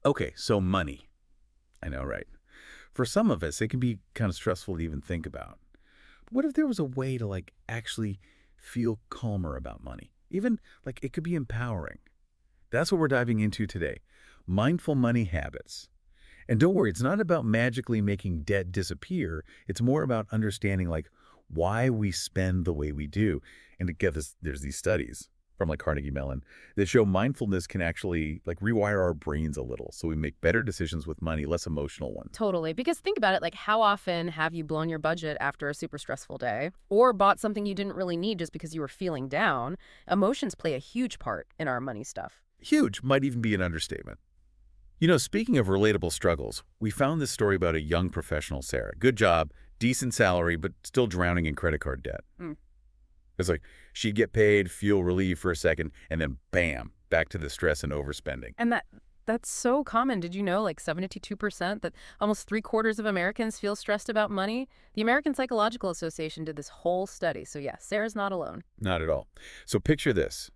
Okay, so money. I know, right? For some of us, it can be kind of stressful to even think about. What if there was a way to, like, actually feel calmer about money? Even, like, it could be empowering. That's what we're diving into today. Mindful money habits. And don't worry, it's not about magically making debt disappear. It's more about understanding, like, why we spend the way we do. And to get this, there's these studies from like Carnegie Mellon that show mindfulness can actually like rewire our brains a little so we make better decisions with money, less emotional ones. Totally. Because think about it, like how often have you blown your budget after a super stressful day or bought something you didn't really need just because you were feeling down? Emotions play a huge part in our money stuff. Huge might even be an understatement. You know, speaking of relatable struggles, we found this story about a young professional, Sarah. Good job, decent salary, but still drowning in credit card debt. Mm. It's like she'd get paid, feel relief for a second, and then bam, back to the stress and overspending. And that's so common. Did you know like 72% that almost three-quarters of Americans feel stressed about money? The American Psychological Association did this whole study. So yeah, Sarah's not alone. Not at all. So picture this.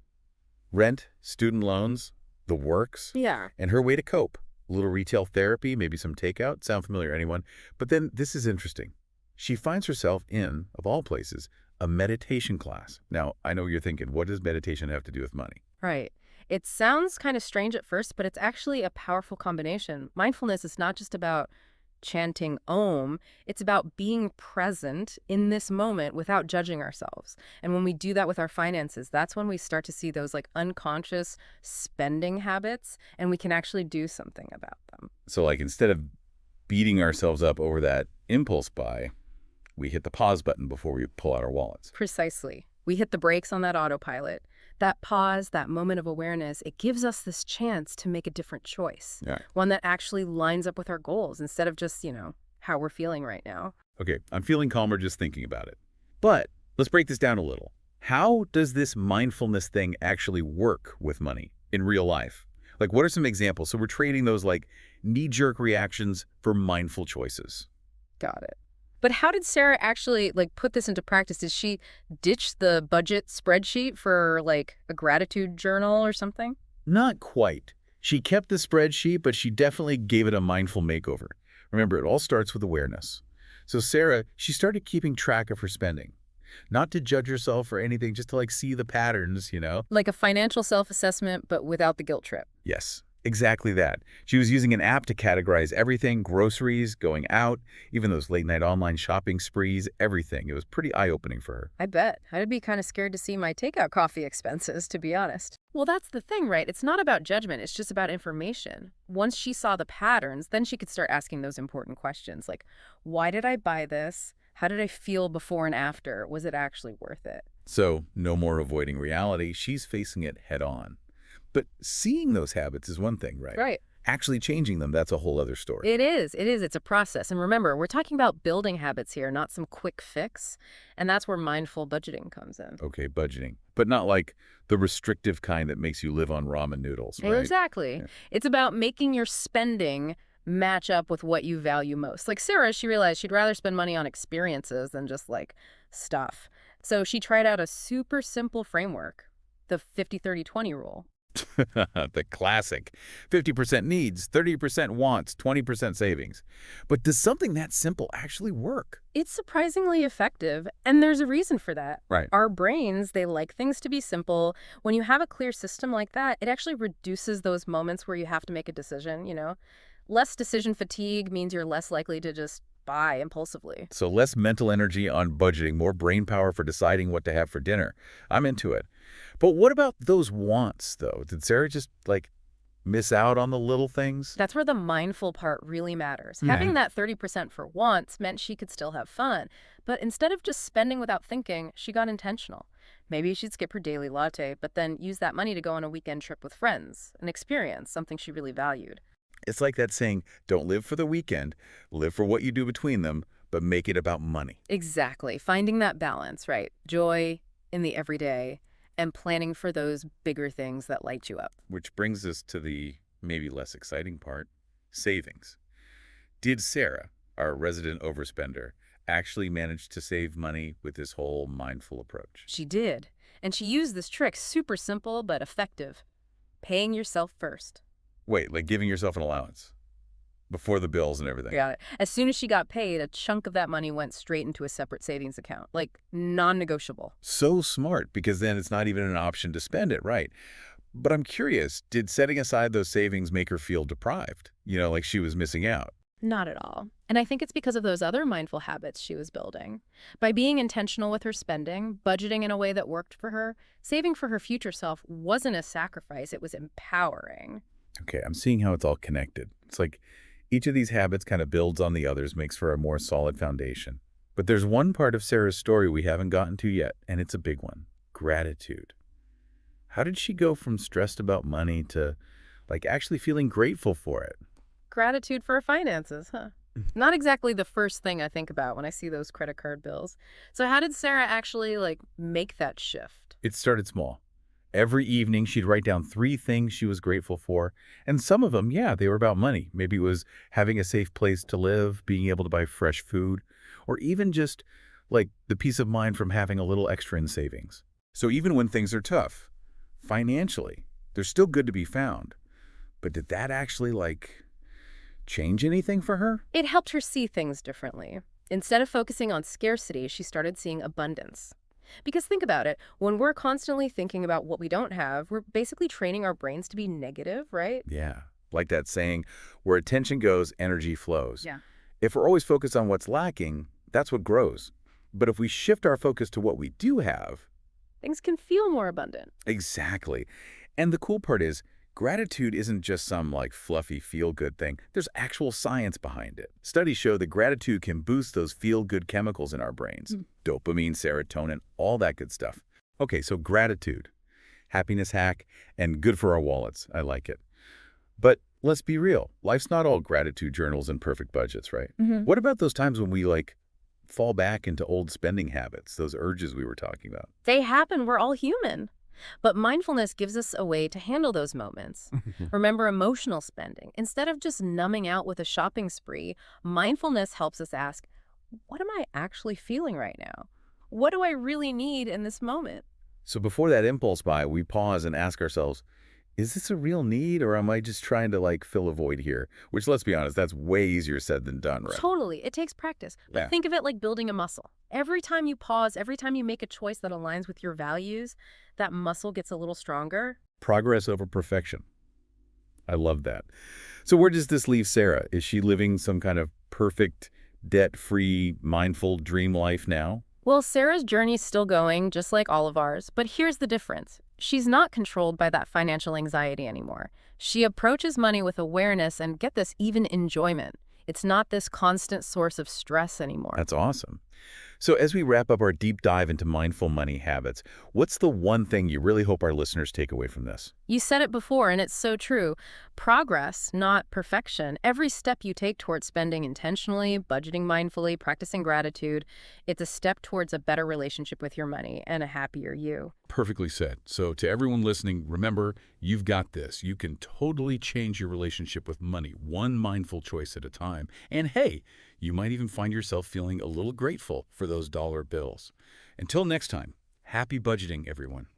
Rent, student loans, the works, Yeah. and her way to cope. A little retail therapy, maybe some takeout. Sound familiar, anyone? But then this is interesting. She finds herself in, of all places, a meditation class. Now, I know you're thinking, what does meditation have to do with money? Right. It sounds kind of strange at first, but it's actually a powerful combination. Mindfulness is not just about chanting Om, it's about being present in this moment without judging ourselves. And when we do that with our finances, that's when we start to see those like unconscious spending habits and we can actually do something about them. So like instead of beating ourselves up over that impulse buy, we hit the pause button before we pull out our wallets. Precisely. We hit the brakes on that autopilot. That pause, that moment of awareness, it gives us this chance to make a different choice. Yeah. One that actually lines up with our goals instead of just, how we're feeling right now. Okay, I'm feeling calmer just thinking about it. But let's break this down a little. How does this mindfulness thing actually work with money in real life? Like, what are some examples? So we're trading those like knee-jerk reactions for mindful choices. Got it. But how did Sarah actually like put this into practice? Did she ditch the budget spreadsheet for like a gratitude journal or something? Not quite. She kept the spreadsheet, but she definitely gave it a mindful makeover. Remember, it all starts with awareness. So Sarah, she started keeping track of her spending. Not to judge herself or anything, just to like see the patterns, you know? Like a financial self-assessment, but without the guilt trip. Yes, exactly that. She was using an app to categorize everything, groceries, going out, even those late-night online shopping sprees, everything. It was pretty eye-opening for her. I bet. I'd be kind of scared to see my takeout coffee expenses, to be honest. Well, that's the thing, right? It's not about judgment. It's just about information. Once she saw the patterns, then she could start asking those important questions like, why did I buy this? How did I feel before and after? Was it actually worth it? So, no more avoiding reality. She's facing it head on. But seeing those habits is one thing, right? Right. Actually changing them, that's a whole other story. It is. It is. It's a process. And remember, we're talking about building habits here, not some quick fix. And that's where mindful budgeting comes in. Okay, budgeting. But not like the restrictive kind that makes you live on ramen noodles, right? Exactly. Yeah. It's about making your spending match up with what you value most. Like Sarah, she realized she'd rather spend money on experiences than just like stuff. So she tried out a super simple framework, the 50-30-20 rule. The classic. 50% needs, 30% wants, 20% savings. But does something that simple actually work? It's surprisingly effective, and there's a reason for that. Right. Our brains, they like things to be simple. When you have a clear system like that, it actually reduces those moments where you have to make a decision. Less decision fatigue means you're less likely to just buy impulsively. So less mental energy on budgeting, more brain power for deciding what to have for dinner. I'm into it. But what about those wants, though? Did Sarah just, like, miss out on the little things? That's where the mindful part really matters. Yeah. Having that 30% for wants meant she could still have fun. But instead of just spending without thinking, she got intentional. Maybe she'd skip her daily latte, but then use that money to go on a weekend trip with friends, an experience, something she really valued. It's like that saying, don't live for the weekend, live for what you do between them, but make it about money. Exactly. Finding that balance, right? Joy in the everyday and planning for those bigger things that light you up. Which brings us to the maybe less exciting part, savings. Did Sarah, our resident overspender, actually manage to save money with this whole mindful approach? She did. And she used this trick, super simple but effective. Paying yourself first. Wait, like giving yourself an allowance before the bills and everything. Got it. As soon as she got paid, a chunk of that money went straight into a separate savings account, like non-negotiable. So smart, because then it's not even an option to spend it, right? But I'm curious, did setting aside those savings make her feel deprived? Like she was missing out? Not at all. And I think it's because of those other mindful habits she was building. By being intentional with her spending, budgeting in a way that worked for her, saving for her future self wasn't a sacrifice, it was empowering. Okay, I'm seeing how it's all connected. It's like each of these habits kind of builds on the others, makes for a more solid foundation. But there's one part of Sarah's story we haven't gotten to yet, and it's a big one: gratitude. How did she go from stressed about money to, like, actually feeling grateful for it? Gratitude for her finances, huh? Not exactly the first thing I think about when I see those credit card bills. So how did Sarah actually, make that shift? It started small. Every evening, she'd write down 3 things she was grateful for. And some of them, yeah, they were about money. Maybe it was having a safe place to live, being able to buy fresh food, or even just, like, the peace of mind from having a little extra in savings. So even when things are tough, financially, they're still good to be found. But did that actually, change anything for her? It helped her see things differently. Instead of focusing on scarcity, she started seeing abundance. Because think about it, when we're constantly thinking about what we don't have, we're basically training our brains to be negative, right? Yeah, like that saying, where attention goes, energy flows. Yeah. If we're always focused on what's lacking, that's what grows. But if we shift our focus to what we do have, Things can feel more abundant. exactly. And the cool part is, gratitude isn't just some fluffy feel-good thing. There's actual science behind it. Studies show that gratitude can boost those feel-good chemicals in our brains. Dopamine, serotonin, all that good stuff. Okay, so gratitude, happiness hack, and good for our wallets. I like it. But let's be real. Life's not all gratitude journals and perfect budgets, right? Hmm. What about those times when we fall back into old spending habits, those urges we were talking about? They happen, we're all human. But mindfulness gives us a way to handle those moments. Remember emotional spending. Instead of just numbing out with a shopping spree, mindfulness helps us ask, what am I actually feeling right now? What do I really need in this moment? So before that impulse buy, we pause and ask ourselves, is this a real need, or am I just trying to fill a void here? Which, let's be honest, that's way easier said than done, right? Totally. It takes practice. But Yeah. think of it like building a muscle. Every time you pause, every time you make a choice that aligns with your values, that muscle gets a little stronger. Progress over perfection. I love that. So where does this leave Sarah? Is she living some kind of perfect, debt-free, mindful dream life now? Well, Sarah's journey's still going, just like all of ours. But here's the difference. She's not controlled by that financial anxiety anymore. She approaches money with awareness and, get this, even enjoyment. It's not this constant source of stress anymore. That's awesome. So as we wrap up our deep dive into mindful money habits, what's the one thing you really hope our listeners take away from this? You said it before, and it's so true. Progress, not perfection. Every step you take towards spending intentionally, budgeting mindfully, practicing gratitude, it's a step towards a better relationship with your money and a happier you. Perfectly said. So to everyone listening, remember, you've got this. You can totally change your relationship with money, one mindful choice at a time. And hey, you might even find yourself feeling a little grateful for those dollar bills. Until next time, happy budgeting, everyone.